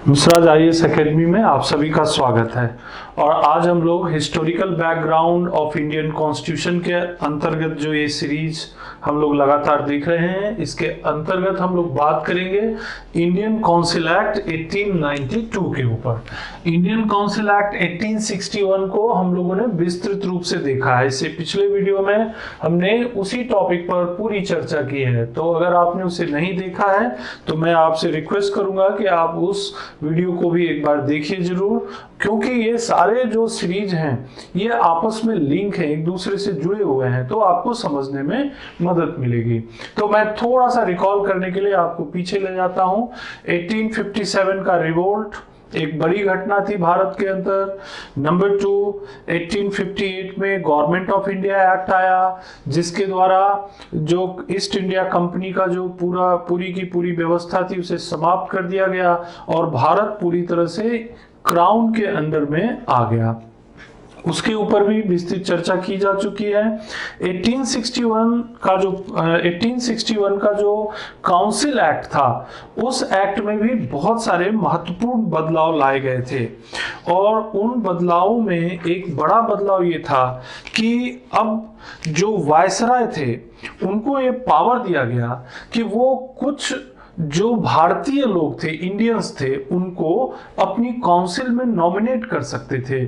मिश्राज IAS academy में आप सभी का स्वागत है। और आज हम लोग historical background of Indian constitution के अंतर्गत जो ये सीरीज हम लोग लगातार देख रहे हैं, इसके अंतर्गत हम लोग बात करेंगे इंडियन काउंसिल एक्ट 1892 के ऊपर। इंडियन काउंसिल एक्ट 1861 को हम लोगों ने विस्तृत रूप से देखा है। इससे पिछले वीडियो में हमने उसी टॉपिक पर पूरी चर्चा की है, तो अगर आपने उसे नहीं देखा है तो मैं आपसे रिक्वेस्ट करूंगा कि आप उस वीडियो को भी एक बार देखिए जरूर, क्योंकि ये सारे जो सीरीज हैं ये आपस में लिंक है, एक दूसरे से जुड़े हुए हैं, तो आपको समझने में मदद मिलेगी। तो मैं थोड़ा सा रिकॉल करने के लिए आपको पीछे ले जाता हूं। 1857 का रिवोल्ट एक बड़ी घटना थी भारत के अंदर। नंबर 2, 1858 में गवर्नमेंट ऑफ इंडिया एक्ट आया, जिसके द्वारा जो ईस्ट इंडिया कंपनी का जो पूरी की पूरी व्यवस्था थी उसे समाप्त कर दिया गया और भारत पूरी तरह से क्राउन के अंडर में आ गया। उसके ऊपर भी विस्तृत चर्चा की जा चुकी है। 1861 का जो काउंसिल एक्ट था, उस एक्ट में भी बहुत सारे महत्वपूर्ण बदलाव लाए गए थे और उन बदलावों में एक बड़ा बदलाव ये था कि अब जो वायसराय थे उनको ये पावर दिया गया कि वो कुछ जो भारतीय लोग थे, इंडियंस थे, उनको अपनी काउंसिल में नॉमिनेट कर सकते थे।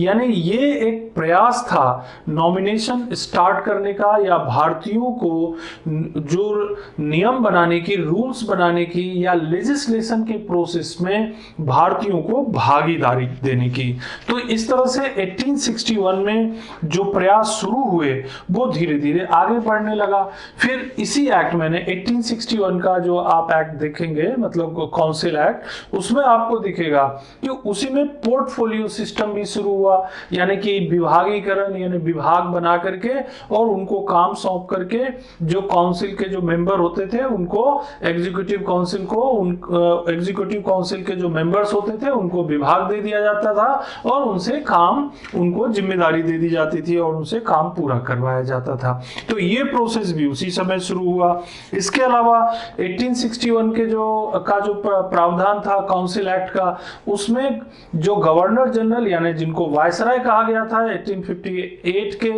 यानी ये एक प्रयास था नॉमिनेशन स्टार्ट करने का, या भारतीयों को जो नियम बनाने की, रूल्स बनाने की, या लेजिस्लेशन के प्रोसेस में भारतीयों को भागीदारी देने की। तो इस तरह से 1861 में जो प्रयास शुरू हुए वो धीरे धीरे आगे बढ़ने लगा। फिर इसी एक्ट में 1861 का जो आप एक्ट देखेंगे, मतलब काउंसिल एक्ट, उसमें आपको दिखेगा कि उसी में पोर्टफोलियो सिस्टम भी शुरू हुआ, यानी कि विभागीकरण, यानी विभाग बना करके और उनको काम सौंप करके जो काउंसिल के जो मेंबर होते थे उनको एग्जीक्यूटिव काउंसिल के जो मेंबर्स होते थे उनको विभाग दे दिया जाता था और उनसे काम, उनको जिम्मेदारी दे दी जाती थी और उनसे काम पूरा करवाया जाता था। तो ये प्रोसेस भी उसी समय शुरू हुआ। इसके अलावा 1861 के जो प्रावधान था काउंसिल एक्ट का, उसमें जो गवर्नर जनरल, यानी जिनको वायसराय कहा गया था, 1858 के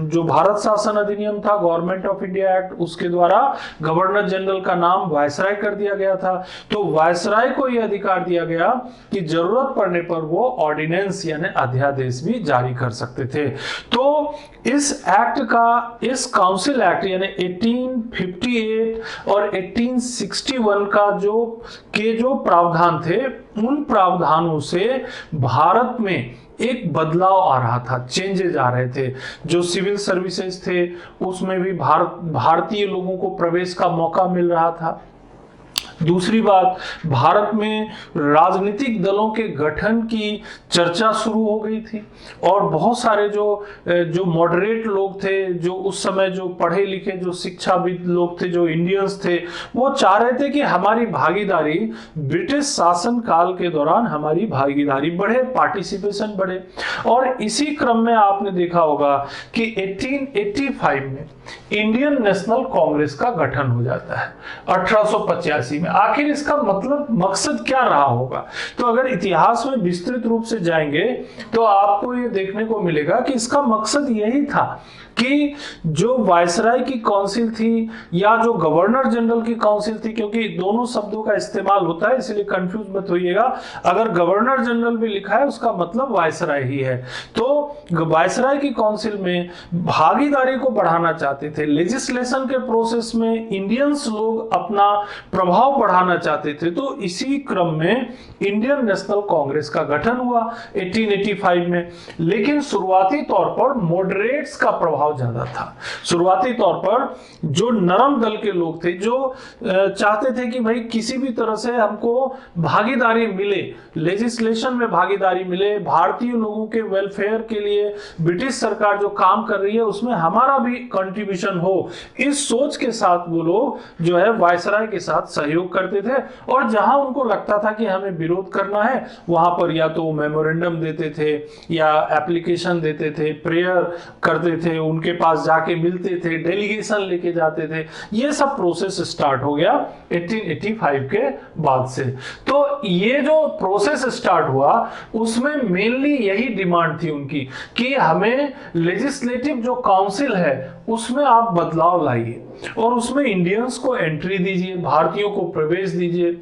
जो भारत शासन अधिनियम था, गवर्नमेंट ऑफ इंडिया एक्ट, उसके द्वारा गवर्नर जनरल का नाम वायसराय कर दिया गया था। तो वायसराय को यह अधिकार दिया गया कि जरूरत पड़ने पर वो ऑर्डिनेंस यानी अध्यादेश भी जारी कर सकते थे। तो इस एक्ट का, इस काउंसिल एक्ट यानी 1858 और 1861 का जो प्रावधान थे, उन प्रावधानों से भारत में एक बदलाव आ रहा था, चेंजेस आ रहे थे। जो सिविल सर्विसेज थे उसमें भी भारतीय लोगों को प्रवेश का मौका मिल रहा था। दूसरी बात, भारत में राजनीतिक दलों के गठन की चर्चा शुरू हो गई थी और बहुत सारे जो मॉडरेट लोग थे, जो उस समय जो पढ़े लिखे, जो शिक्षाविद लोग थे, जो इंडियंस थे, वो चाह रहे थे कि हमारी भागीदारी ब्रिटिश शासन काल के दौरान हमारी भागीदारी बढ़े, पार्टिसिपेशन बढ़े। और इसी क्रम में आपने देखा होगा कि 1885 में इंडियन नेशनल कांग्रेस का गठन हो जाता है 1885 में। आखिर इसका मतलब, मकसद क्या रहा होगा? तो अगर इतिहास में विस्तृत रूप से जाएंगे तो आपको ये देखने को मिलेगा कि इसका मकसद यही था कि जो वायसराय की काउंसिल थी या जो गवर्नर जनरल की काउंसिल थी, क्योंकि दोनों शब्दों का इस्तेमाल होता है इसलिए कंफ्यूज मत होइएगा। अगर गवर्नर जनरल भी लिखा है उसका मतलब वायसराय ही है। तो वायसराय की काउंसिल में भागीदारी को बढ़ाना चाहते थे, लेजिस्लेशन के प्रोसेस में इंडियंस लोग अपना प्रभाव बढ़ाना चाहते थे। तो इसी क्रम में इंडियन नेशनल कांग्रेस का गठन हुआ 1885 में। लेकिन शुरुआती तौर पर मॉडरेट्स का प्रभाव ज्यादा था। शुरुआती तौर पर जो नरम दल के लोग थे, जो चाहते थे कि भाई किसी भी तरह से हमको भागीदारी मिले, लेजिस्लेशन में भागीदारी मिले, भारतीय लोगों के वेलफेयर के लिए ब्रिटिश सरकार जो काम कर रही है उसमें हमारा भी कंट्रीब्यूशन हो, इस सोच के साथ वो लोग जो है वायसराय के साथ सहयोग करते थे। और जहां उनको लगता था कि हमें विरोध करना है, वहां पर या तो मेमोरेंडम देते थे या एप्लीकेशन देते थे, प्रेयर करते थे, उनके पास जाके मिलते थे, डेलीगेशन लेके जाते थे। ये सब प्रोसेस स्टार्ट हो गया 1885 के बाद से। तो ये जो प्रोसेस स्टार्ट हुआ उसमें मेनली यही डिमांड थी उनकी कि हमें लेजिस्लेटिव जो काउंसिल है उसमें आप बदलाव लाइए और उसमें इंडियंस को एंट्री दीजिए, भारतीयों को प्रवेश दीजिए।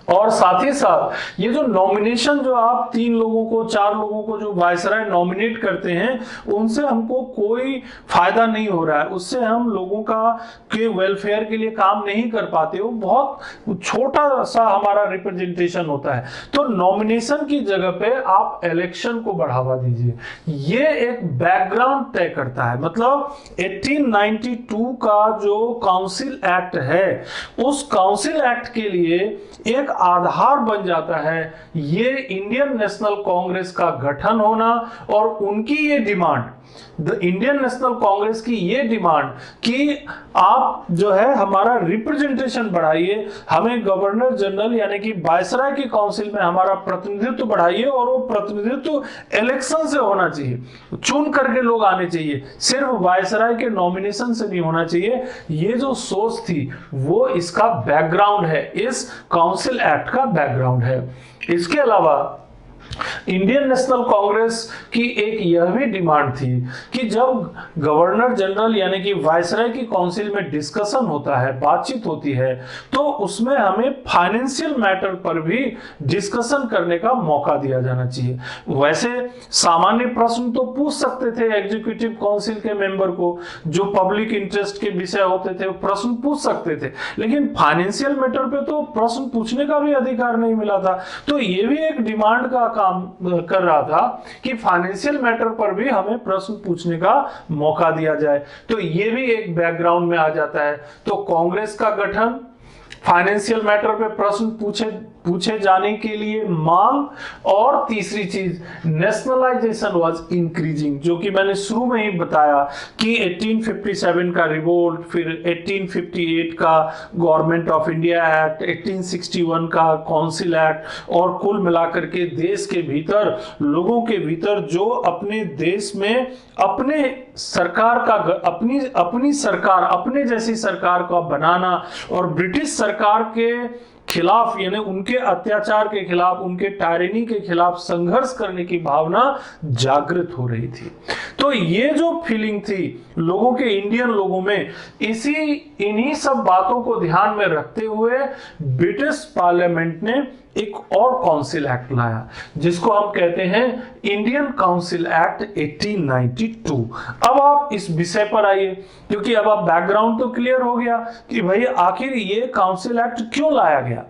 और साथ ही साथ ये जो नॉमिनेशन जो आप 3 लोगों को 4 लोगों को जो वायसराय नॉमिनेट करते हैं उनसे हमको कोई फायदा नहीं हो रहा है, उससे हम लोगों का के वेलफेयर के लिए काम नहीं कर पाते, वो बहुत छोटा सा हमारा रिप्रेजेंटेशन होता है। तो नॉमिनेशन की जगह पे आप इलेक्शन को बढ़ावा दीजिए। ये एक बैकग्राउंड तय करता है। मतलब 1892 का जो काउंसिल एक्ट है उस काउंसिल एक्ट के लिए एक आधार बन जाता है ये इंडियन नेशनल कांग्रेस का गठन होना और उनकी ये demand, the Indian national Congress की ये डिमांड कि आप जो है हमारा रिप्रेजेंटेशन बढ़ाइए, हमें गवर्नर जनरल यानी कि वायसराय की काउंसिल में हमारा प्रतिनिधित्व बढ़ाइए और वो प्रतिनिधित्व इलेक्शन से होना चाहिए, चुन करके लोग आने चाहिए, सिर्फ वायसराय के नॉमिनेशन से नहीं होना चाहिए। ये जो सोच थी वो इसका बैकग्राउंड है, इस काउंसिल एक्ट का बैकग्राउंड है। इसके अलावा इंडियन नेशनल कांग्रेस की एक यह भी डिमांड थी कि जब गवर्नर जनरल यानी कि वायसराय की काउंसिल में डिस्कशन होता है, बातचीत होती है, तो उसमें हमें फाइनेंशियल मैटर पर भी डिस्कशन करने का मौका दिया जाना चाहिए। वैसे सामान्य प्रश्न तो पूछ सकते थे एग्जीक्यूटिव काउंसिल के मेंबर को, जो पब्लिक इंटरेस्ट के विषय होते थे प्रश्न पूछ सकते थे, लेकिन फाइनेंशियल मैटर पे तो प्रश्न पूछने का भी अधिकार नहीं मिला था। तो ये भी एक डिमांड का काम कर रहा था कि फाइनेंशियल मैटर पर भी हमें प्रश्न पूछने का मौका दिया जाए। तो ये भी एक बैकग्राउंड में आ जाता है। तो कांग्रेस का गठन, फाइनेंशियल मैटर पे प्रश्न पूछे जाने के लिए मांग, और तीसरी चीज नेशनलाइजेशन वाज इंक्रीजिंग, जो कि मैंने शुरू में ही बताया कि 1857 का रिवोल्ट, फिर 1858 का गवर्नमेंट ऑफ इंडिया एक्ट, 1861 का काउंसिल एक्ट, और कुल मिलाकर के देश के भीतर लोगों के भीतर जो अपने देश में अपने सरकार का अपनी सरकार, अपने जैसी सरकार का बनाना और ब्रिटिश सरकार के खिलाफ यानी उनके अत्याचार के खिलाफ, उनके टायरेनी के खिलाफ संघर्ष करने की भावना जागृत हो रही थी। तो ये जो फीलिंग थी लोगों के, इंडियन लोगों में, इन्हीं सब बातों को ध्यान में रखते हुए ब्रिटिश पार्लियामेंट ने एक और काउंसिल एक्ट लाया जिसको हम कहते हैं इंडियन काउंसिल एक्ट 1892। अब आप इस विषय पर आइए, क्योंकि अब आप बैकग्राउंड तो क्लियर हो गया कि भाई आखिर ये काउंसिल एक्ट क्यों लाया गया,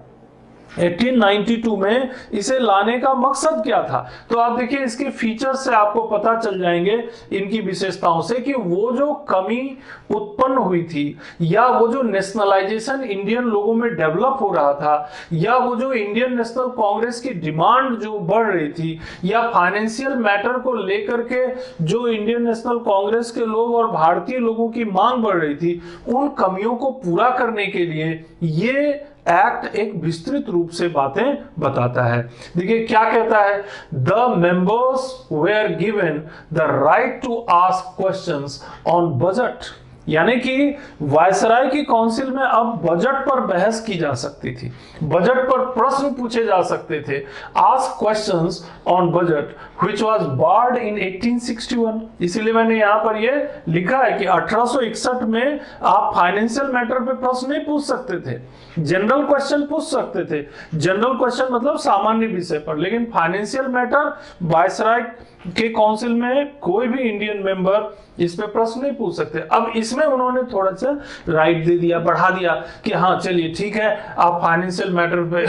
1892 में इसे लाने का मकसद क्या था। तो आप देखिए इसके फीचर्स से आपको पता चल जाएंगे, इनकी विशेषताओं से, कि वो जो कमी उत्पन्न हुई थी या वो जो नेशनलाइजेशन इंडियन लोगों में डेवलप हो रहा था, या वो जो इंडियन नेशनल कांग्रेस की डिमांड जो बढ़ रही थी, या फाइनेंशियल मैटर को लेकर के जो इंडियन नेशनल कांग्रेस के लोग और भारतीय लोगों की मांग बढ़ रही थी, उन कमियों को पूरा करने के लिए ये एक्ट एक विस्तृत रूप से बातें बताता है। देखिए क्या कहता है, the members were given the right to ask questions on budget, यानी कि वायसराय की काउंसिल में अब बजट पर बहस की जा सकती थी, बजट पर प्रश्न पूछे जा सकते थे, ask questions on budget which was barred in 1861। इसीलिए मैंने यहां पर ये लिखा है कि 1861 में आप फाइनेंशियल मैटर पे प्रश्न नहीं पूछ सकते थे, जनरल क्वेश्चन पूछ सकते थे, जनरल क्वेश्चन मतलब सामान्य विषय पर, लेकिन फाइनेंशियल मैटर वायसराय के काउंसिल में कोई भी इंडियन मेंबर इस पे प्रश्न नहीं पूछ सकते। अब इसमें उन्होंने थोड़ा सा राइट दे दिया, बढ़ा दिया कि हाँ चलिए ठीक है, आप फाइनेंशियल मैटर पे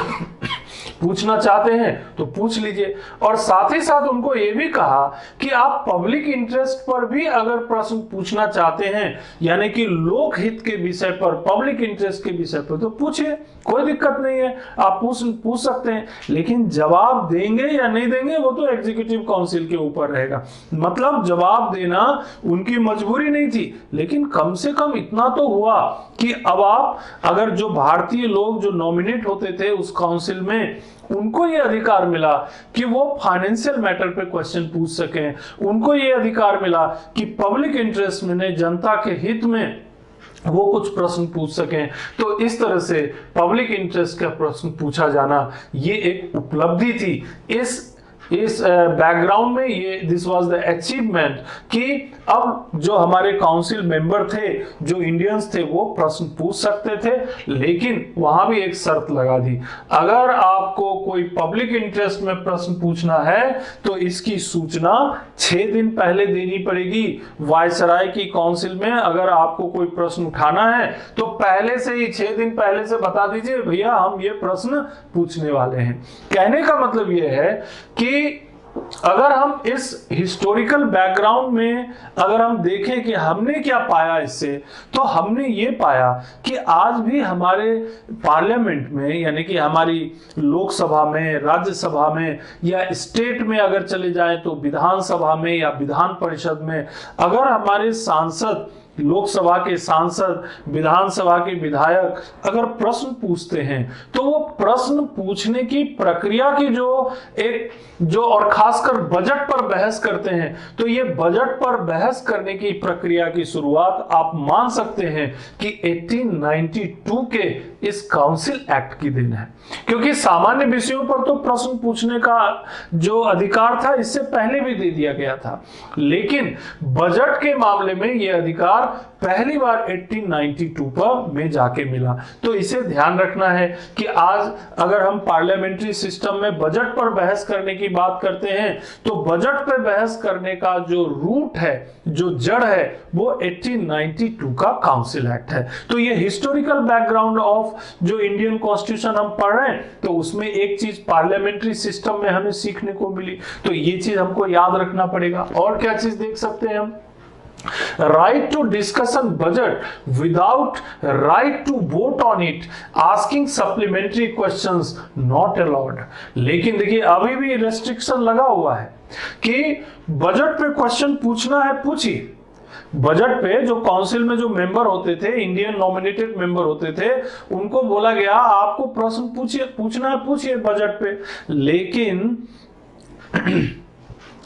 पूछना चाहते हैं तो पूछ लीजिए। और साथ ही साथ उनको ये भी कहा कि आप पब्लिक इंटरेस्ट पर भी अगर प्रश्न पूछना चाहते हैं, यानी कि लोक हित के विषय पर, पब्लिक इंटरेस्ट के विषय पर, तो पूछिए, कोई दिक्कत नहीं है, आप पूछ सकते हैं, लेकिन जवाब देंगे या नहीं देंगे वो तो एग्जीक्यूटिव काउंसिल के ऊपर रहेगा। मतलब जवाब देना उनकी मजबूरी नहीं थी, लेकिन कम से कम इतना तो हुआ कि अब आप अगर जो भारतीय लोग जो नॉमिनेट होते थे उस काउंसिल में, उनको ये अधिकार मिला कि वो फाइनेंशियल मैटर पे क्वेश्चन पूछ सकें, उनको ये अधिकार मिला कि पब्लिक इंटरेस्ट में, जनता के हित में वो कुछ प्रश्न पूछ सकें। तो इस तरह से पब्लिक इंटरेस्ट का प्रश्न पूछा जाना ये एक उपलब्धि थी। इस बैकग्राउंड में ये दिस वाज द अचीवमेंट कि अब जो हमारे काउंसिल मेंबर थे, जो इंडियंस थे, वो प्रश्न पूछ सकते थे, लेकिन वहां भी एक शर्त लगा दी, अगर आपको कोई पब्लिक इंटरेस्ट में प्रश्न पूछना है तो इसकी सूचना 6 दिन पहले देनी पड़ेगी। वायसराय की काउंसिल में अगर आपको कोई प्रश्न उठाना है तो पहले से ही 6 दिन पहले से बता दीजिए, भैया हम ये प्रश्न पूछने वाले हैं। कहने का मतलब ये है कि अगर हम इस हिस्टोरिकल बैकग्राउंड में अगर हम देखें कि हमने क्या पाया इससे, तो हमने ये पाया कि आज भी हमारे पार्लियामेंट में, यानी कि हमारी लोकसभा में, राज्यसभा में, या स्टेट में अगर चले जाएं तो विधानसभा में या विधान परिषद में, अगर हमारे सांसद, लोकसभा के सांसद, विधानसभा के विधायक अगर प्रश्न पूछते हैं तो वो प्रश्न पूछने की प्रक्रिया की जो और खासकर बजट पर बहस करते हैं, तो ये बजट पर बहस करने की प्रक्रिया की शुरुआत आप मान सकते हैं कि 1892 के इस काउंसिल एक्ट की देन है। क्योंकि सामान्य विषयों पर तो प्रश्न पूछने का जो अधिकार था इससे पहले भी दे दिया गया था, लेकिन बजट के मामले में यह अधिकार पहली बार 1892 पर में जाके मिला। तो इसे ध्यान रखना है कि आज अगर हम पार्लियामेंट्री सिस्टम में बजट पर बहस करने की बात करते हैं तो बजट पर बहस करने का जो रूट है, जो जड़ है, वो 1892 का काउंसिल एक्ट है। तो ये हिस्टोरिकल बैकग्राउंड ऑफ जो इंडियन कॉन्स्टिट्यूशन हम पढ़ रहे हैं, तो उसमें एक चीज पार्लियामेंट्री सिस्टम में हमें सीखने को मिली, तो ये चीज हमको याद रखना पड़ेगा। और क्या चीज देख सकते हैं हम? right to discussion budget without right to vote on it, asking supplementary questions not allowed। लेकिन देखिए अभी भी रेस्ट्रिक्शन लगा हुआ है कि बजट पे क्वेश्चन पूछना है, पूछिए। बजट पे जो काउंसिल में जो मेंबर होते थे, इंडियन नॉमिनेटेड मेंबर होते थे, उनको बोला गया आपको प्रश्न पूछना है, पूछिए बजट पे।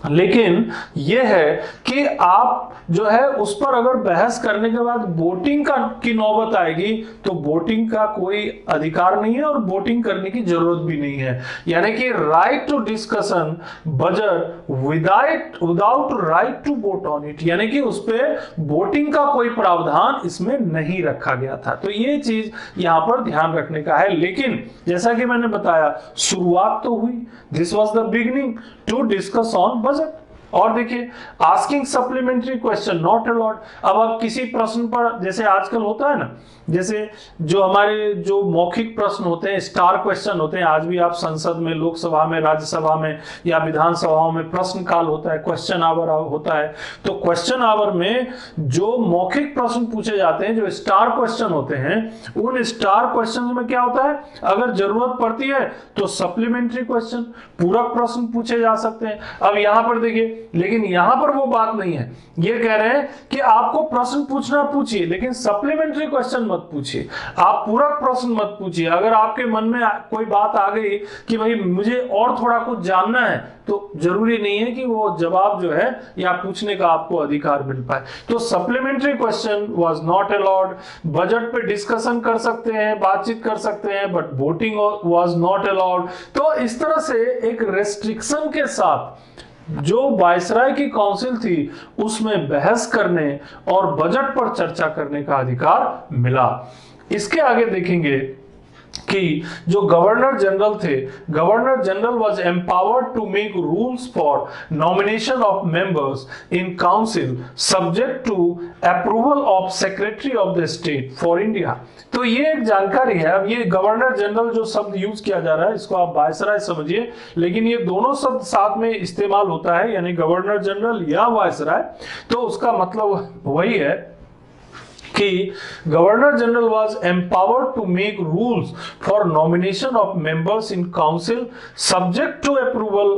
लेकिन यह है कि आप जो है उस पर अगर बहस करने के बाद वोटिंग की नौबत आएगी तो वोटिंग का कोई अधिकार नहीं है और वोटिंग करने की जरूरत भी नहीं है। यानी कि right to discussion budget without right to vote on it, यानी कि उस पर वोटिंग का कोई प्रावधान इसमें नहीं रखा गया था। तो ये चीज यहां पर ध्यान रखने का है। लेकिन जैसा कि मैंने बताया, शुरुआत तो हुई, this was the beginning to discuss on budget. और देखिए asking supplementary question not allowed. अब आप किसी प्रश्न पर, जैसे आजकल होता है ना, जैसे जो हमारे जो मौखिक प्रश्न होते हैं, स्टार क्वेश्चन होते हैं, आज भी आप संसद में, लोकसभा में, राज्यसभा में या विधानसभाओं में प्रश्न काल होता है, क्वेश्चन आवर होता है। तो क्वेश्चन आवर में जो मौखिक प्रश्न पूछे जाते हैं, जो स्टार क्वेश्चन होते हैं, उन स्टार क्वेश्चन में क्या होता है, अगर जरूरत पड़ती है तो सप्लीमेंट्री क्वेश्चन, पूरक प्रश्न पूछे जा सकते हैं। अब यहां पर देखिए, लेकिन यहां पर वो बात नहीं है। ये कह रहे हैं कि आपको प्रश्न पूछना पूछिए, लेकिन सप्लीमेंट्री क्वेश्चन मत पूछिए, आप पूरक प्रश्न मत पूछिए। अगर आपके मन में कोई बात आ गई कि भाई मुझे और थोड़ा कुछ जानना है, तो जरूरी नहीं है कि वो जवाब जो है या पूछने का आपको अधिकार मिल पाए। तो supplementary question was not allowed. Budget पे डिस्कशन कर सकते हैं, बातचीत कर सकते हैं, but voting was not allowed. तो इस तरह से एक रेस्ट्रिक्शन के साथ जो वायसराय की काउंसिल थी उसमें बहस करने और बजट पर चर्चा करने का अधिकार मिला। इसके आगे देखेंगे कि जो गवर्नर जनरल थे, governor general was empowered to make rules for nomination of members in council subject to approval of secretary of the state for India. तो ये एक जानकारी है। अब ये गवर्नर जनरल जो शब्द यूज किया जा रहा है, इसको आप वायसराय समझिए, लेकिन ये दोनों शब्द साथ में इस्तेमाल होता है, यानी गवर्नर जनरल या वायसराय। तो उसका मतलब वही है कि governor general was empowered to make rules for nomination of members in council subject to approval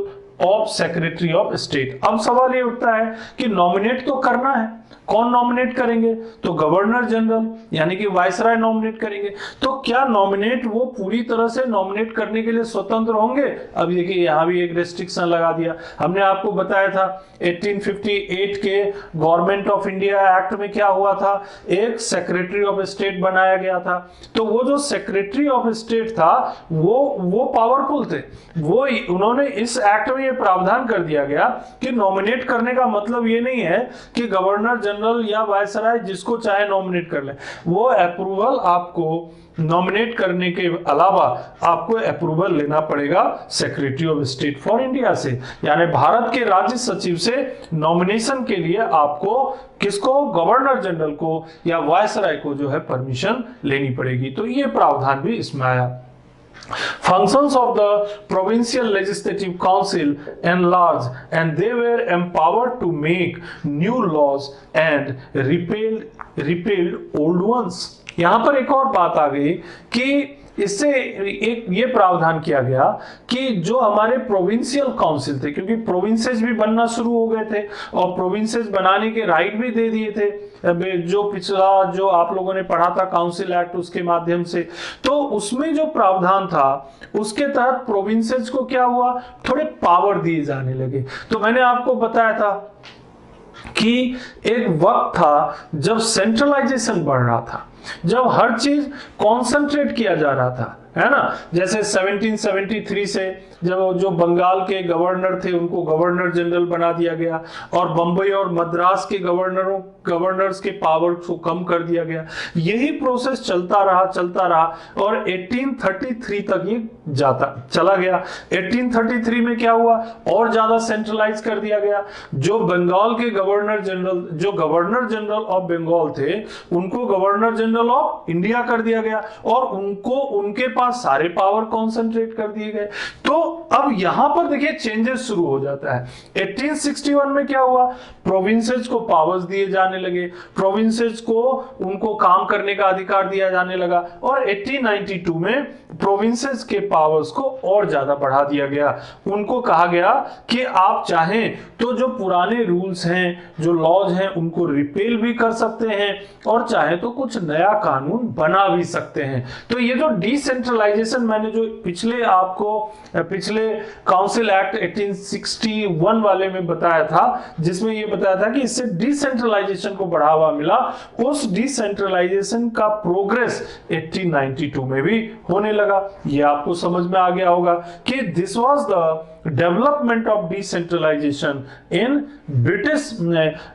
of secretary of state. अब सवाल ये उठता है कि नॉमिनेट तो करना है, कौन नॉमिनेट करेंगे? तो गवर्नर जनरल यानी कि वायसराय नॉमिनेट करेंगे। तो क्या नॉमिनेट वो पूरी तरह से नॉमिनेट करने के लिए स्वतंत्र होंगे? अब देखिए यहां भी एक रेस्ट्रिक्शन लगा दिया। हमने आपको बताया था 1858 के गवर्नमेंट ऑफ इंडिया एक्ट में क्या हुआ था, एक सेक्रेटरी ऑफ स्टेट बनाया गया था। तो वो जो सेक्रेटरी ऑफ स्टेट था वो पावरफुल थे। वो उन्होंने इस एक्ट में ये प्रावधान कर दिया गया कि नॉमिनेट करने का मतलब ये नहीं है कि गवर्नर जनरल या वायसराय जिसको चाहे नॉमिनेट कर ले। वो अप्रूवल आपको नॉमिनेट करने के अलावा आपको अप्रूवल लेना पड़ेगा secretary of state for India से, यानी भारत के राज्य सचिव से नॉमिनेशन के लिए आपको किसको, गवर्नर जनरल को या वायसराय को जो है परमिशन लेनी पड़ेगी। तो ये प्रावधान भी इसमें आया। Functions of the provincial legislative council enlarged and they were empowered to make new laws and repealed old ones। यहां पर एक और बात आ गई कि इससे एक ये प्रावधान किया गया कि जो हमारे प्रोविंशियल काउंसिल थे, क्योंकि प्रोविंसेस भी बनना शुरू हो गए थे और प्रोविंसेस बनाने के राइट भी दे दिए थे, जो पिछला जो आप लोगों ने पढ़ा था काउंसिल एक्ट उसके माध्यम से। तो उसमें जो प्रावधान था उसके तहत प्रोविंसेस को क्या हुआ, थोड़े पावर दिए जाने लगे। तो मैंने आपको बताया था कि एक वक्त था जब सेंट्रलाइजेशन बढ़ रहा था, जब हर चीज कॉन्सेंट्रेट किया जा रहा था, है ना। जैसे 1773 से जब जो बंगाल के गवर्नर थे उनको गवर्नर जनरल बना दिया गया और बंबई और मद्रास के गवर्नर्स के पावर को कम कर दिया गया। यही प्रोसेस चलता रहा और 1833 तक ये चला गया। 1833 में क्या हुआ, और ज्यादा सेंट्रलाइज कर दिया गया। जो बंगाल के गवर्नर जनरल ऑफ बंगाल थे उनको गवर्नर जनरल ऑफ इंडिया कर दिया गया और उनके पास सारे पावर कॉन्सेंट्रेट कर दिए गए। तो अब यहां पर देखिए चेंजेस शुरू हो जाता है। 1861 में क्या हुआ, प्रोविंसेस को पावर्स दिए जाने लगे, प्रोविंसेस को उनको काम करने का अधिकार दिया जाने लगा और 1892 में प्रोविंसेस के पावर्स को और ज्यादा बढ़ा दिया गया। उनको कहा गया कि आप चाहें तो जो पुराने रूल्स हैं, जो लॉज हैं, उनको रिपेल भी कर सकते हैं और चाहे तो कुछ नया कानून बना भी सकते हैं। तो ये जो डिसेंट्रलाइजेशन मैंने जो पिछले काउंसिल एक्ट 1861 वाले में बताया था, जिसमें ये बताया था कि इससे डिसेंट्रलाइजेशन को बढ़ावा मिला, उस डिसेंट्रलाइजेशन का प्रोग्रेस 1892 में भी होने लगा। ये आपको समझ में आ गया होगा कि this was the development of decentralization in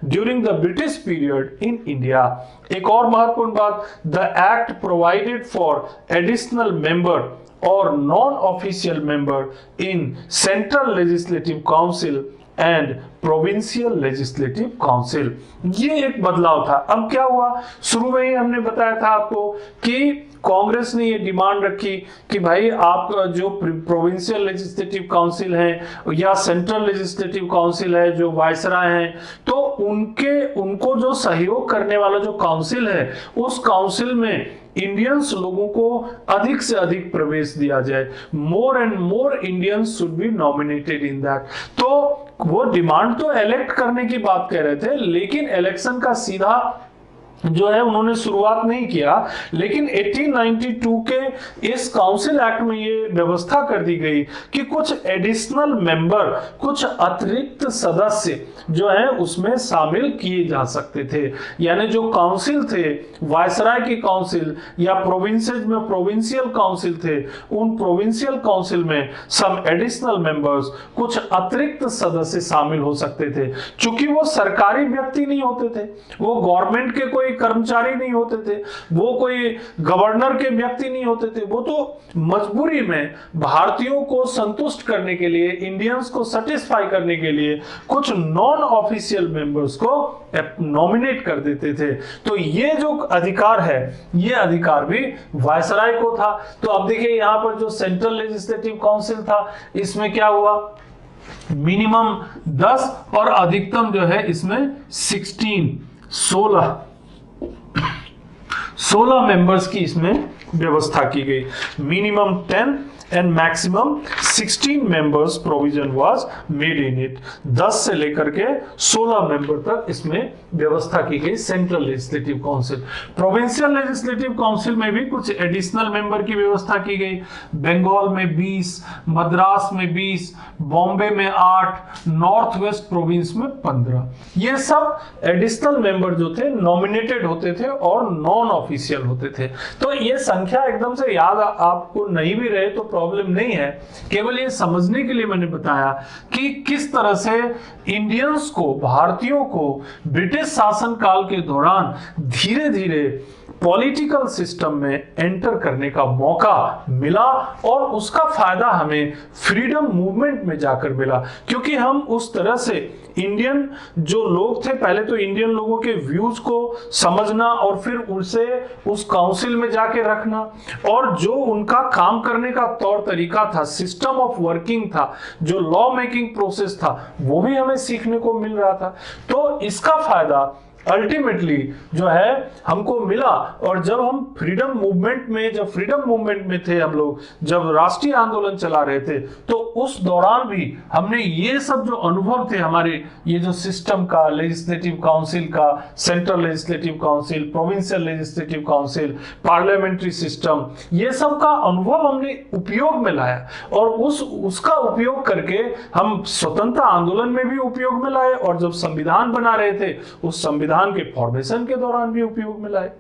during the British period in India। एक और महत्वपूर्ण बात, the act provided for additional member or non-official member in Central Legislative Council and provincial legislative council. ये एक बदलाव था। अब क्या हुआ, शुरू में ही हमने बताया था आपको कि कांग्रेस ने ये डिमांड रखी कि भाई आप जो प्रोविंशियल लेजिस्लेटिव काउंसिल हैं या सेंट्रल लेजिस्लेटिव काउंसिल है, जो वायसराय हैं, तो उनको जो सहयोग करने वाला जो काउंसिल है, उस काउंसिल में इंडियंस लोगों को अधिक से अधिक प्रवेश दिया जाए। More and more Indians should be nominated in that. तो वो डिमांड तो इलेक्ट करने की बात कह रहे थे, लेकिन इलेक्शन का सीधा जो है उन्होंने शुरुआत नहीं किया। लेकिन 1892 के इस काउंसिल एक्ट में ये व्यवस्था कर दी गई कि कुछ एडिशनल मेंबर, कुछ अतिरिक्त सदस्य जो है उसमें शामिल किए जा सकते थे। यानी जो काउंसिल थे, वायसराय की काउंसिल या प्रोविंसेस में प्रोविंशियल काउंसिल थे, उन प्रोविंशियल काउंसिल में सम एडिशनल मेंबर्स, कुछ अतिरिक्त सदस्य शामिल हो सकते थे। चूंकि वो सरकारी व्यक्ति नहीं होते थे, वो गवर्नमेंट के कोई कर्मचारी नहीं होते थे, वो कोई गवर्नर के व्यक्ति नहीं होते थे, वो तो मजबूरी में भारतीयों को संतुष्ट करने के लिए, इंडियंस को सेटिस्फाई करने के लिए कुछ नॉन ऑफिशियल मेंबर्स को नॉमिनेट कर देते थे। तो ये जो अधिकार है, ये अधिकार भी वायसराय को था। तो अब देखिए यहां पर जो सेंट्रल लेजिस्लेटिव काउंसिल था, इसमें क्या हुआ, मिनिमम 10 और अधिकतम जो है इसमें 16 मेंबर्स की इसमें व्यवस्था की गई। Minimum 10 and maximum 16 members provision was made in it. 10 से लेकर के 16 मेंबर तक इसमें व्यवस्था की गई central legislative council. Provincial legislative council में भी कुछ एडिशनल मेंबर की व्यवस्था की गई। बंगाल में 20, मद्रास में 20, बॉम्बे में 8, नॉर्थ वेस्ट प्रोविंस में 15। ये सब एडिशनल मेंबर जो थे नॉमिनेटेड होते थे और नॉन ऑफिशियल होते थे। तो ये संख्या एकदम से याद आपको नहीं भी रहे तो प्रॉब्लम नहीं है, केवल ये समझने के लिए मैंने बताया कि किस तरह से इंडियंस को, भारतीयों को ब्रिटिश शासन काल के दौरान धीरे धीरे पॉलिटिकल सिस्टम में एंटर करने का मौका मिला और उसका फायदा हमें फ्रीडम मूवमेंट में जाकर मिला, क्योंकि हम उस तरह से इंडियन जो लोग थे, पहले तो इंडियन लोगों के व्यूज को समझना और फिर उसे उस काउंसिल में जाके रखना, और जो उनका काम करने का तौर तरीका था, सिस्टम ऑफ वर्किंग था, जो लॉ मेकिंग प्रोसेस था, वो भी हमें सीखने को मिल रहा था। तो इसका फायदा अल्टीमेटली जो है हमको मिला। और जब हम फ्रीडम मूवमेंट में थे हम लोग, जब राष्ट्रीय आंदोलन चला रहे थे, तो उस दौरान भी हमने ये सब जो अनुभव थे हमारे, ये जो सिस्टम का, लेजिस्लेटिव काउंसिल का, central legislative council, provincial legislative council, parliamentary system, ये सब का अनुभव हमने उपयोग में लाया और उसका उपयोग करके हम स्वतंत्रता आंदोलन में भी उपयोग में लाए, और जब संविधान बना रहे थे उस संविधान के फॉर्मेशन के दौरान भी उपयोग में लाए।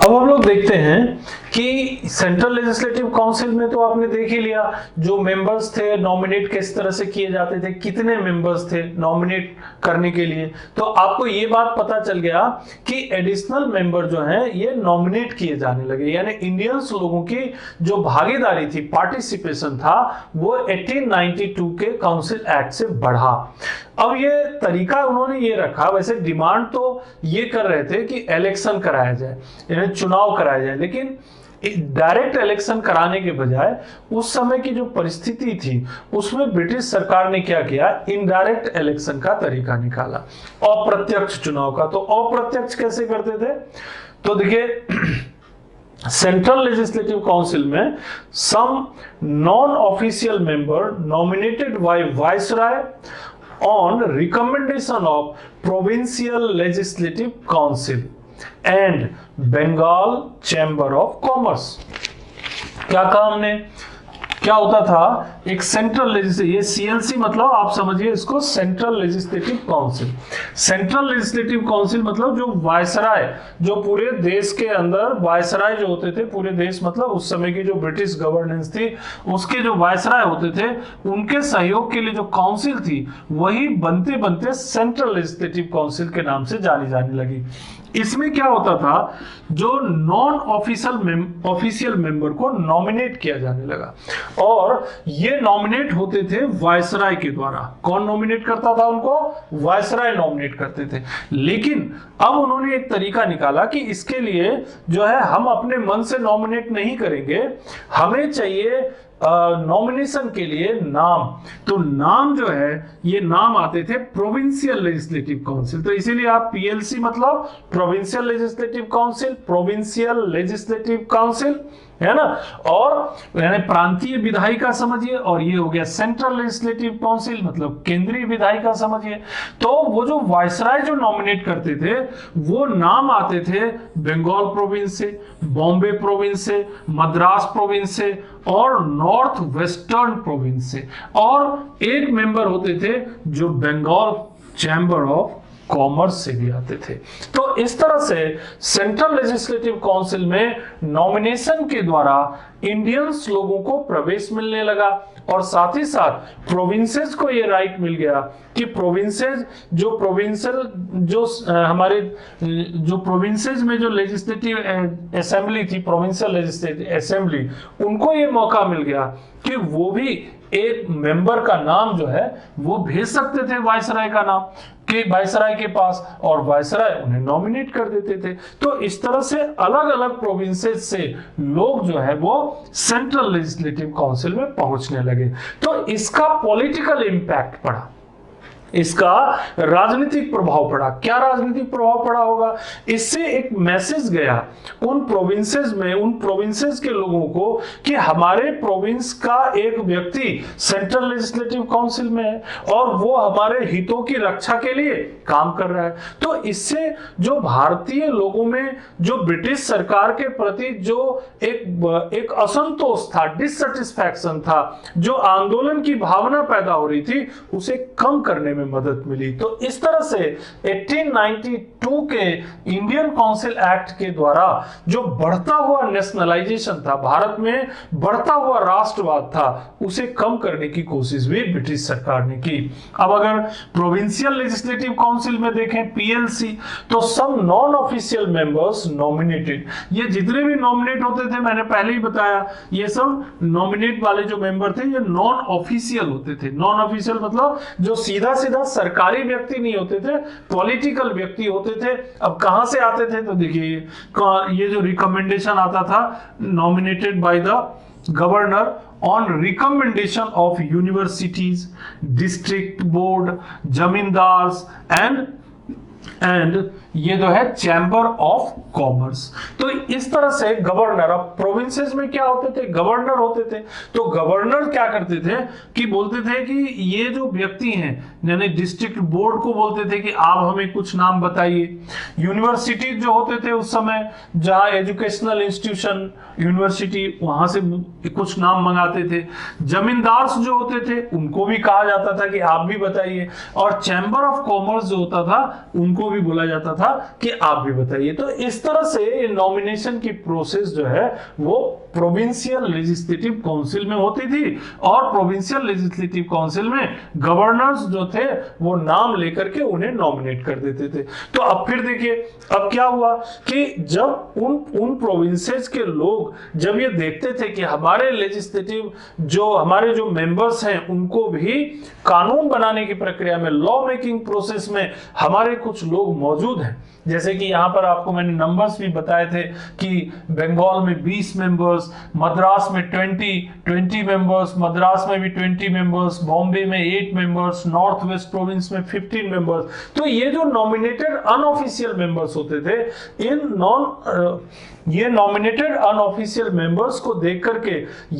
अब हम लोग देखते हैं कि सेंट्रल लेजिस्लेटिव काउंसिल में तो आपने देख ही लिया, जो मेंबर्स थे नॉमिनेट किस तरह से किए जाते थे, कितने मेंबर्स थे नॉमिनेट करने के लिए। तो आपको ये बात पता चल गया कि एडिशनल मेंबर जो हैं ये नॉमिनेट किए जाने लगे, यानी इंडियंस लोगों की जो भागीदारी थी, पार्टिसिपेशन था, वो 1892 के काउंसिल एक्ट से बढ़ा। अब ये तरीका उन्होंने ये रखा, वैसे डिमांड तो ये कर रहे थे कि इलेक्शन कराया जाए, यानी चुनाव कराया जाए, लेकिन डायरेक्ट इलेक्शन कराने के बजाय उस समय की जो परिस्थिति थी उसमें ब्रिटिश सरकार ने क्या किया, इनडायरेक्ट इलेक्शन का तरीका निकाला, अप्रत्यक्ष चुनाव का। तो अप्रत्यक्ष कैसे करते थे, तो देखिए सेंट्रल लेजिस्लेटिव काउंसिल में some non official member nominated by viceroy on recommendation of provincial legislative council and Bengal Chamber of Commerce। क्या कहा हमने, क्या होता था, एक सेंट्रल लेजिस्लेटिव, ये सीएलसी मतलब आप समझिए इसको central legislative council. Central legislative council मतलब जो वायसराय, जो पूरे देश के अंदर वायसराय जो होते थे, पूरे देश मतलब उस समय की जो ब्रिटिश गवर्नेंस थी उसके जो वायसराय होते थे, उनके सहयोग के लिए जो काउंसिल थी वही बनते बनते सेंट्रल लेजिस्लेटिव काउंसिल के नाम से जानी जाने लगी। इसमें क्या होता था, जो नॉन ऑफिशियल मेंबर को नॉमिनेट किया जाने लगा, और ये नॉमिनेट होते थे वायसराय के द्वारा। कौन नॉमिनेट करता था उनको, वायसराय नॉमिनेट करते थे। लेकिन अब उन्होंने एक तरीका निकाला कि इसके लिए जो है हम अपने मन से नॉमिनेट नहीं करेंगे, हमें चाहिए नॉमिनेशन के लिए नाम। तो नाम जो है, ये नाम आते थे प्रोविंशियल लेजिस्लेटिव काउंसिल। तो इसीलिए आप पीएलसी मतलब provincial legislative council, provincial legislative council है ना, और यानी प्रांतीय विधायिका समझिए, और ये हो गया सेंट्रल लेजिस्लेटिव काउंसिल मतलब केंद्रीय विधायिका समझिए। तो वो जो वायसराय जो नॉमिनेट करते थे वो नाम आते थे बंगाल प्रोविंस से, बॉम्बे प्रोविंस से, मद्रास प्रोविंस से और नॉर्थ वेस्टर्न प्रोविंस से, और एक मेंबर होते थे जो बंगाल चैम्बर ऑफ कॉमर्स से भी आते थे। तो इस तरह से सेंट्रल लेजिस्लेटिव काउंसिल में नॉमिनेशन के द्वारा इंडियंस लोगों को प्रवेश मिलने लगा, और साथ ही साथ प्रोविंसेस को ये राइट मिल गया कि प्रोविंसेस जो प्रोविंशियल जो हमारे जो प्रोविंसेस में जो लेजिस्लेटिव असेंबली थी, प्रोविंशियल लेजिस्लेटिव असेंबली, उनको ये मौका मिल गया कि वो भी एक मेंबर का नाम जो है वो भेज सकते थे वायसराय का नाम कि वायसराय के पास, और वायसराय उन्हें नॉमिनेट कर देते थे। तो इस तरह से अलग अलग प्रोविंसेस से लोग जो है वो सेंट्रल लेजिस्लेटिव काउंसिल में पहुंचने लगे। तो इसका पॉलिटिकल इंपैक्ट पड़ा, इसका राजनीतिक प्रभाव पड़ा। क्या राजनीतिक प्रभाव पड़ा होगा? इससे एक मैसेज गया उन प्रोविंसेस में, उन प्रोविंसेस के लोगों को कि हमारे प्रोविंस का एक व्यक्ति सेंट्रल लेजिस्लेटिव काउंसिल में है और वो हमारे हितों की रक्षा के लिए काम कर रहा है। तो इससे जो भारतीय लोगों में जो ब्रिटिश सरकार के प्रति जो एक असंतोष था, डिससेटिस्फैक्शन था, जो आंदोलन की भावना पैदा हो रही थी, उसे कम करने में मदद मिली। तो इस तरह से 1892 के इंडियन काउंसिल एक्ट के द्वारा जो बढ़ता हुआ नेशनलाइजेशन था, भारत में बढ़ता हुआ राष्ट्रवाद था, उसे कम करने की कोशिश भी ब्रिटिश सरकार ने की। अब अगर प्रोविंशियल लेजिस्लेटिव काउंसिल में देखें, पीएलसी, तो सब नॉन ऑफिशियल मेंबर्स नॉमिनेटेड, ये जितने भी नॉमिनेट होते थे, मैंने पहले ही बताया, ये सब नॉमिनेट वाले जो मेंबर थे ये नॉन ऑफिशियल होते थे। नॉन ऑफिशियल मतलब जो सीधा सीधा सरकारी व्यक्ति नहीं होते थे, पॉलिटिकल व्यक्ति होते थे। अब कहां से आते थे? तो देखिए ये जो रिकमेंडेशन आता था, nominated by the governor on recommendation of universities, district board, zamindars and ये जो है चैम्बर ऑफ कॉमर्स। तो इस तरह से गवर्नर, अब प्रोविंसेस में क्या होते थे? गवर्नर होते थे। तो गवर्नर क्या करते थे कि बोलते थे कि ये जो व्यक्ति हैं, यानी डिस्ट्रिक्ट बोर्ड को बोलते थे कि आप हमें कुछ नाम बताइए। यूनिवर्सिटी जो होते थे उस समय, जहां एजुकेशनल इंस्टीट्यूशन, यूनिवर्सिटी, वहां से कुछ नाम मंगाते थे। जमींदार्स जो होते थे उनको भी कहा जाता था कि आप भी बताइए, और चैम्बर ऑफ कॉमर्स जो होता था उनको भी बोला जाता था कि आप भी बताइए। तो इस तरह से नॉमिनेशन की प्रोसेस जो है वो प्रोविंशियल लेजिस्लेटिव काउंसिल में होती थी, और प्रोविंशियल लेजिस्लेटिव काउंसिल में गवर्नर्स जो थे वो नाम लेकर के उन्हें नॉमिनेट कर देते थे। तो अब फिर देखिए, अब क्या हुआ कि जब उन प्रोविंसेस के लोग जब ये देखते थे कि हमारे लेजिस्लेटिव हमारे जो मेंबर्स हैं उनको भी कानून बनाने की प्रक्रिया में, लॉ मेकिंग प्रोसेस में हमारे कुछ लोग मौजूद हैं, जैसे कि यहां पर आपको मैंने नंबर्स भी बताए थे कि बंगाल में 20 मेंबर्स, मद्रास में 20 मेंबर्स, मद्रास में भी 20 मेंबर्स, बॉम्बे में 8 मेंबर्स, नॉर्थ वेस्ट प्रोविंस में 15 मेंबर्स। तो ये जो नॉमिनेटेड अनऑफिशियल मेंबर्स होते थे, ये नॉमिनेटेड अनऑफिशियल मेंबर्स को देख करके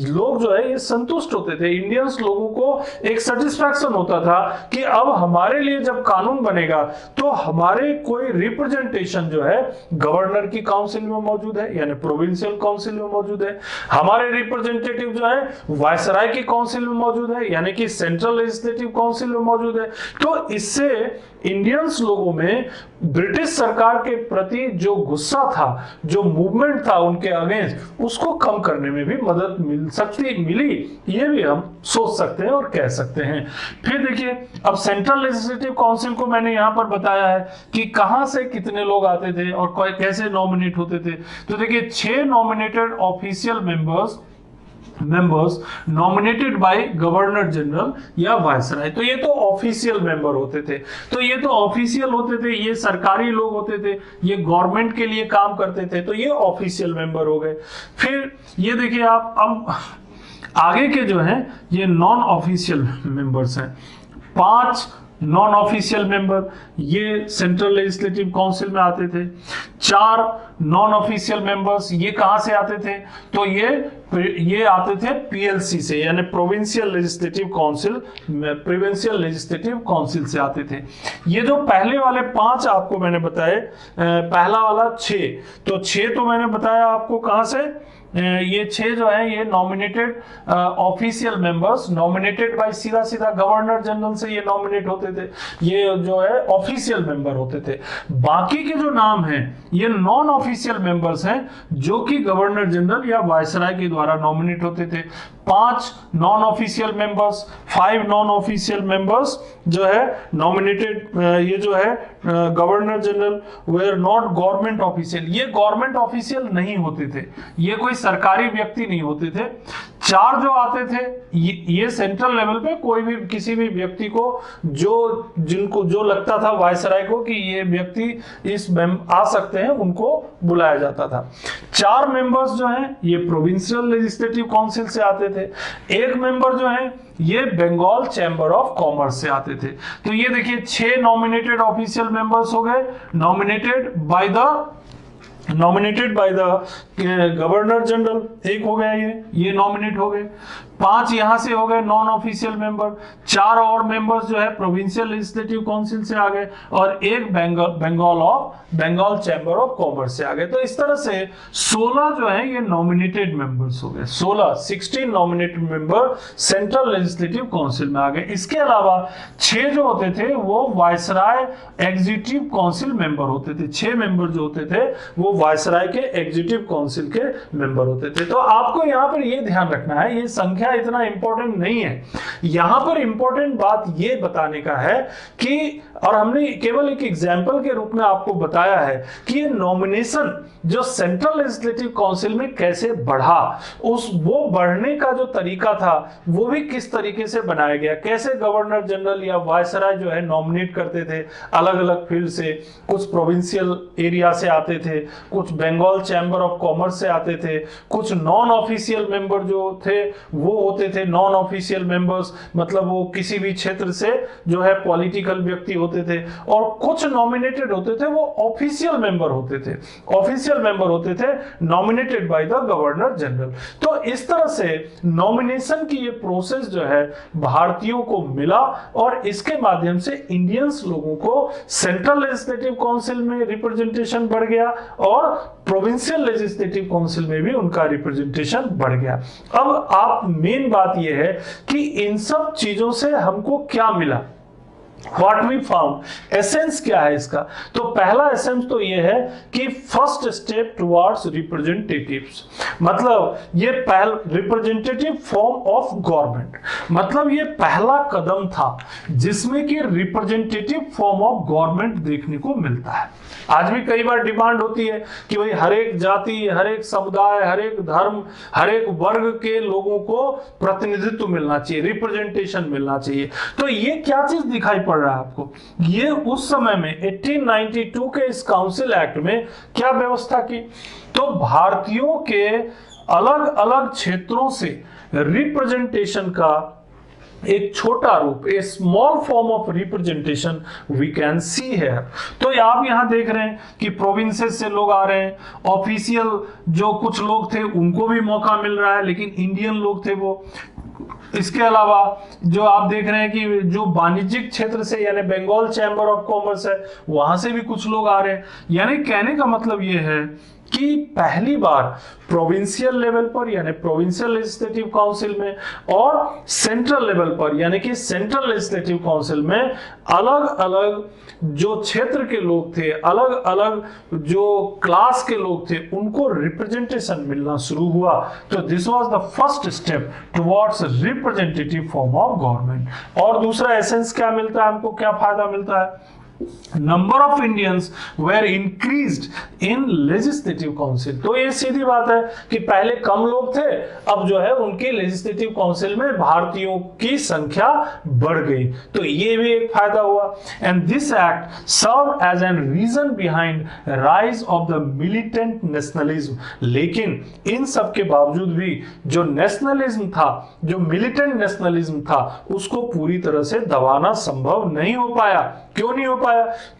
लोग जो है ये संतुष्ट होते थे। इंडियंस लोगों को एक सेटिस्फैक्शन होता था कि अब हमारे लिए जब कानून बनेगा तो हमारे कोई रिप्रेजेंटेशन जो है गवर्नर की काउंसिल में मौजूद है, यानी प्रोविंशियल काउंसिल में मौजूद है, हमारे रिप्रेजेंटेटिव जो है वायसराय की काउंसिल में मौजूद है, यानी कि सेंट्रल लेजिस्लेटिव काउंसिल में मौजूद है। तो इससे इंडियंस लोगों में ब्रिटिश सरकार के प्रति जो गुस्सा था, जो मूवमेंट था उनके अगेंस्ट, उसको कम करने में भी मदद मिली, ये भी हम सोच सकते हैं और कह सकते हैं। फिर देखिए, अब सेंट्रल लेजिस्लेटिव काउंसिल को मैंने यहां पर बताया है कि कहां से कितने लोग आते थे और कैसे नॉमिनेट होते थे। तो देखिए, 6 nominated official members nominated by governor general या वायसराय। तो ये तो ऑफिशियल मेंबर होते थे। तो ये तो ऑफिशियल होते थे, ये सरकारी लोग होते थे, ये गवर्नमेंट के लिए काम करते थे, तो ये ऑफिशियल मेंबर हो गए। फिर ये देखिए आप, अब आगे के जो हैं ये नॉन ऑफिशियल मेंबर्स हैं। 5 नॉन ऑफिशियल मेंबर ये सेंट्रल लेजिस्लेटिव काउंसिल में आते थे। 4 नॉन ऑफिशियल मेंबर्स ये कहां से आते थे? तो ये आते थे पीएलसी से, यानी provincial legislative council, provincial legislative council से आते थे। ये जो पहले वाले 5 आपको मैंने बताए, पहला वाला 6, तो 6 तो मैंने बताया आपको कहां से, ये 6 जो है ये nominated official members, nominated by सीधा गवर्नर जनरल से ये नॉमिनेट होते थे, ये जो है ऑफिशियल मेंबर होते थे। बाकी के जो नाम हैं ये नॉन ऑफिशियल मेंबर्स हैं, जो कि गवर्नर जनरल या वायसराय के द्वारा नॉमिनेट होते थे। 5 non official members, 5 non official members जो है नॉमिनेटेड, ये जो है governor general, were not government official, ये गवर्नमेंट ऑफिशियल नहीं होते थे, ये कोई सरकारी व्यक्ति नहीं होते थे। 4 जो आते थे ये सेंट्रल लेवल पे कोई भी किसी भी व्यक्ति को जो लगता था वायसराय को कि ये व्यक्ति आ सकते हैं, उनको बुलाया जाता था। 4 मेंबर्स जो हैं ये प्रोविंशियल लेजिस्लेटिव काउंसिल से आते थे। 1 मेंबर जो है ये बंगाल चैम्बर ऑफ कॉमर्स से आते थे। तो ये देखिए 6 नॉमिनेटेड ऑफिशियल मेंबर्स हो गए, nominated by the governor general, एक हो गया ये नॉमिनेट हो गए। 5 यहां से हो गए नॉन ऑफिशियल मेंबर, 4 और मेंबर्स जो है प्रोविंशियल लेजिस्लेटिव काउंसिल से आ गए, और एक बंगाल चैम्बर ऑफ कॉमर्स से आ गए। तो इस तरह से 16 जो है ये नॉमिनेटेड मेंबर्स हो गए। 16 nominated member central legislative council में आ गए। इसके अलावा 6 जो होते थे वो वायसराय एग्जीक्यूटिव काउंसिल मेंबर होते थे। 6 मेंबर जो होते थे वो वायसराय के एग्जीक्यूटिव काउंसिल के मेंबर होते थे। तो आपको यहाँ पर ये ध्यान रखना है, ये संख्या इतना इंपॉर्टेंट नहीं है। यहां पर इंपॉर्टेंट बात ये बताने का है कि, और हमने केवल एक एग्जांपल के रूप में आपको बताया है कि ये नॉमिनेशन जो सेंट्रल लेजिस्लेटिव काउंसिल में कैसे बढ़ा, वो बढ़ने का जो तरीका था वो भी किस तरीके से बनाया गया, कैसे गवर्नर जनरल या वायसराय जो है नॉमिनेट करते थे अलग अलग फील्ड से। कुछ प्रोविंशियल एरिया से आते थे, कुछ बंगाल चैम्बर ऑफ कॉमर्स से आते थे, कुछ नॉन ऑफिशियल मेंबर जो थे वो होते थे नॉन ऑफिशियल मेंबर्स, मतलब वो किसी भी क्षेत्र से जो है पॉलिटिकल व्यक्ति होते थे, और कुछ नॉमिनेटेड होते थे वो ऑफिशियल मेंबर होते थे nominated by the governor general. तो इस तरह से नॉमिनेशन की ये प्रोसेस जो है भारतीयों को मिला, और इसके माध्यम से इंडियंस लोगों को सेंट्रल लेजिस्लेटिव काउंसिल में रिप्रेजेंटेशन बढ़ गया और प्रोविंशियल लेजिस्लेटिव काउंसिल में भी उनका रिप्रेजेंटेशन बढ़ गया। अब आप मेन बात यह है कि इन सब चीजों से हमको क्या मिला, What we found, एसेंस क्या है इसका? तो पहला एसेंस तो ये है कि फर्स्ट स्टेप टुवर्ड्स रिप्रेजेंटेटिव्स, मतलब ये रिप्रेजेंटेटिव फॉर्म ऑफ गवर्नमेंट, मतलब ये पहला कदम था जिसमें कि रिप्रेजेंटेटिव फॉर्म ऑफ गवर्नमेंट देखने को मिलता है। आज भी कई बार डिमांड होती है कि भाई हर एक जाति, हर एक समुदाय, हर एक धर्म, हर एक वर्ग के लोगों को प्रतिनिधित्व मिलना चाहिए, रिप्रेजेंटेशन मिलना चाहिए। तो ये क्या चीज दिखाई पड़ रहा है आपको? ये उस समय में 1892 के इस काउंसिल एक्ट में क्या व्यवस्था की, तो भारतीयों के अलग अलग क्षेत्रों से रिप्रेजेंटेशन का एक छोटा रूप, a small form of representation we can see here. तो आप यहां देख रहे हैं कि प्रोविंसेस से लोग आ रहे हैं, ऑफिशियल जो कुछ लोग थे उनको भी मौका मिल रहा है, लेकिन इंडियन लोग थे वो। इसके अलावा जो आप देख रहे हैं कि जो वाणिज्यिक क्षेत्र से यानी बंगाल चैम्बर ऑफ कॉमर्स है वहां से भी कुछ लोग आ रहे हैं। यानी कहने का मतलब ये है कि पहली बार प्रोविंशियल लेवल पर यानी प्रोविंशियल लेजिस्लेटिव काउंसिल में और सेंट्रल लेवल पर यानी कि सेंट्रल लेजिस्लेटिव काउंसिल में अलग अलग जो क्षेत्र के लोग थे, अलग अलग जो क्लास के लोग थे, उनको रिप्रेजेंटेशन मिलना शुरू हुआ। तो this was the first step towards representative form of government. और दूसरा एसेंस क्या मिलता है हमको, क्या फायदा मिलता है? Number of Indians were increased in legislative council. तो ये सीधी बात है कि पहले कम लोग थे, अब जो है उनके लेजिस्लेटिव काउंसिल में भारतीयों की संख्या बढ़ गई। तो ये भी एक फायदा हुआ। And this act serve as an reason behind rise of the militant nationalism. लेकिन इन सब के बावजूद भी जो नेशनलिज्म था, जो मिलिटेंट नेशनलिज्म था, उसको पूरी तरह से दबाना संभव नहीं हो पाया। क्यों नहीं हो पाया?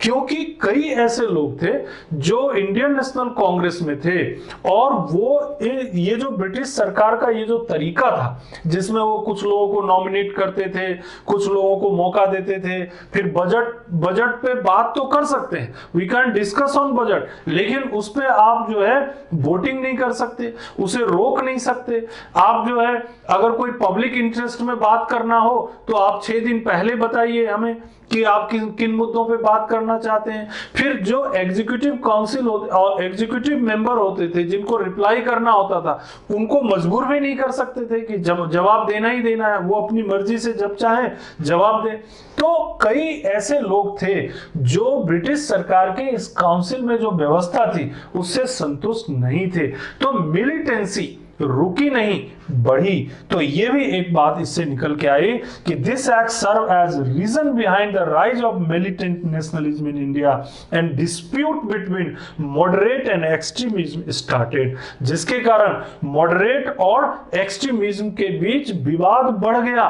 क्योंकि कई ऐसे लोग थे जो इंडियन नेशनल कांग्रेस में थे, और वो ये जो ब्रिटिश सरकार का ये जो तरीका था जिसमें वो कुछ लोगों को नॉमिनेट करते थे, कुछ लोगों को मौका देते थे, फिर बजट पे बात तो कर सकते हैं, we can discuss on budget, लेकिन उस पे आप जो है वोटिंग नहीं कर सकते, उसे रोक नहीं सकते। आप जो है अगर कोई पब्लिक इंटरेस्ट में बात करना हो तो आप 6 दिन पहले बताइए हमें कि आप किन मुद्दों पे बात करना चाहते हैं। फिर जो एग्जीक्यूटिव काउंसिल और एग्जीक्यूटिव मेंबर होते थे जिनको रिप्लाई करना होता था, उनको मजबूर भी नहीं कर सकते थे कि जवाब देना ही देना है, वो अपनी मर्जी से जब चाहे जवाब दे। तो कई ऐसे लोग थे जो ब्रिटिश सरकार के इस काउंसिल में जो व्यवस्था थी उससे संतुष्ट नहीं थे। तो मिलिटेंसी रुकी नहीं, बढ़ी। तो ये भी एक बात इससे निकल के आई कि this act serve as reason behind the rise of militant nationalism in India and dispute between moderate and extremism started, जिसके कारण मॉडरेट और एक्सट्रीमिज्म के बीच विवाद बढ़ गया,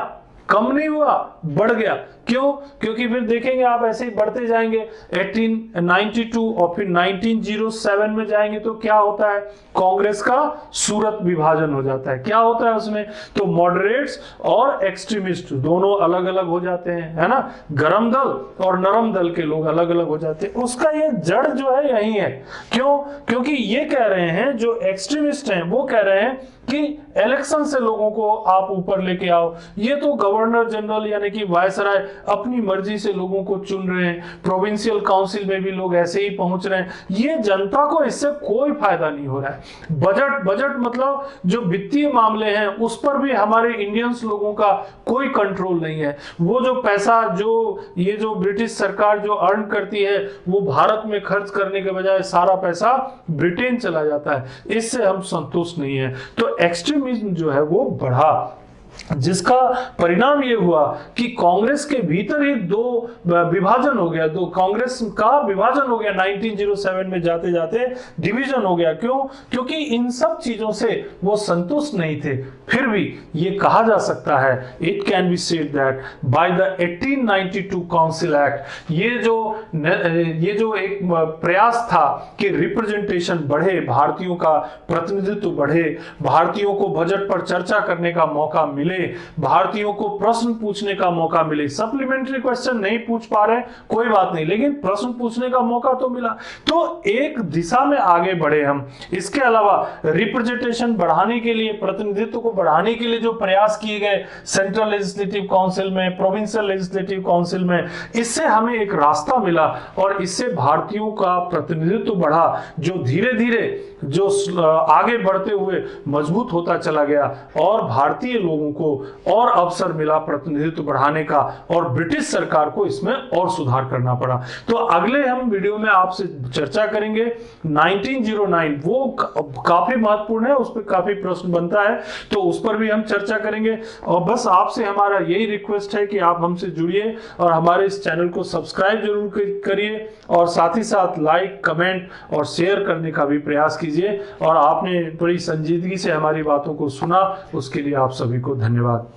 कम नहीं हुआ, बढ़ गया। क्यों? क्योंकि फिर देखेंगे आप ऐसे ही बढ़ते जाएंगे 1892 और फिर 1907 में जाएंगे तो क्या होता है, कांग्रेस का सूरत विभाजन हो जाता है। क्या होता है उसमें? तो मॉडरेट्स और एक्सट्रीमिस्ट दोनों अलग अलग हो जाते हैं, है ना, गरम दल और नरम दल के लोग अलग अलग हो जाते हैं। उसका ये जड़ जो है यही है। क्यों? क्योंकि ये कह रहे हैं, जो एक्सट्रीमिस्ट हैं वो कह रहे हैं कि इलेक्शन से लोगों को आप ऊपर लेके आओ, ये तो गवर्नर जनरल यानी कि वायसराय अपनी मर्जी से लोगों को चुन रहे हैं, प्रोविंशियल काउंसिल में भी लोग ऐसे ही पहुंच रहे हैं, ये जनता को इससे कोई फायदा नहीं हो रहा है। बजट मतलब जो वित्तीय मामले हैं उस पर भी हमारे इंडियंस लोगों का कोई कंट्रोल नहीं है। वो जो पैसा जो ब्रिटिश सरकार जो अर्न करती है वो भारत में खर्च करने के बजाय सारा पैसा ब्रिटेन चला जाता है, इससे हम संतुष्ट नहीं है। तो एक्सट्रीमिज्म जो है वो बढ़ा, जिसका परिणाम ये हुआ कि कांग्रेस के भीतर ही दो विभाजन हो गया, दो कांग्रेस का विभाजन हो गया। 1907 में जाते जाते डिवीजन हो गया। क्यों? क्योंकि इन सब चीजों से वो संतुष्ट नहीं थे। फिर भी ये कहा जा सकता है, it can be said that by the 1892 council act, ये जो एक प्रयास था कि रिप्रेजेंटेशन बढ़े, भारतीयों का प्रतिनिधित्व बढ़े, भारतीयों को बजट पर चर्चा करने का मौका मिले, भारतीयों को प्रश्न पूछने का मौका मिले। सप्लीमेंट्री क्वेश्चन नहीं पूछ पा रहे, कोई बात नहीं, लेकिन प्रश्न पूछने का मौका तो मिला, तो एक दिशा में आगे बढ़े हम। इसके अलावा रिप्रेजेंटेशन बढ़ाने के लिए, प्रतिनिधित्व को बढ़ाने के लिए जो प्रयास किए गए सेंट्रल लेजिस्लेटिव काउंसिल में, प्रोविंशियल लेजिस्लेटिव काउंसिल में, इससे हमें एक रास्ता मिला और इससे भारतीयों का प्रतिनिधित्व बढ़ा, जो धीरे धीरे जो आगे बढ़ते हुए मजबूत होता चला गया और भारतीय लोगों को और अवसर मिला प्रतिनिधित्व बढ़ाने का, और ब्रिटिश सरकार को इसमें और सुधार करना पड़ा। तो अगले हम वीडियो में आपसे चर्चा करेंगे 1909, वो काफी महत्वपूर्ण है, उस पर काफी प्रश्न बनता है, तो उस पर भी हम चर्चा करेंगे। और बस आपसे हमारा यही रिक्वेस्ट है कि आप हमसे जुड़िए और हमारे इस चैनल को सब्सक्राइब जरूर करिए, और साथ ही साथ लाइक, कमेंट और शेयर करने का भी प्रयास कीजिए। और आपने बड़ी संजीदगी से हमारी बातों को सुना, उसके लिए आप सभी को धन्यवाद।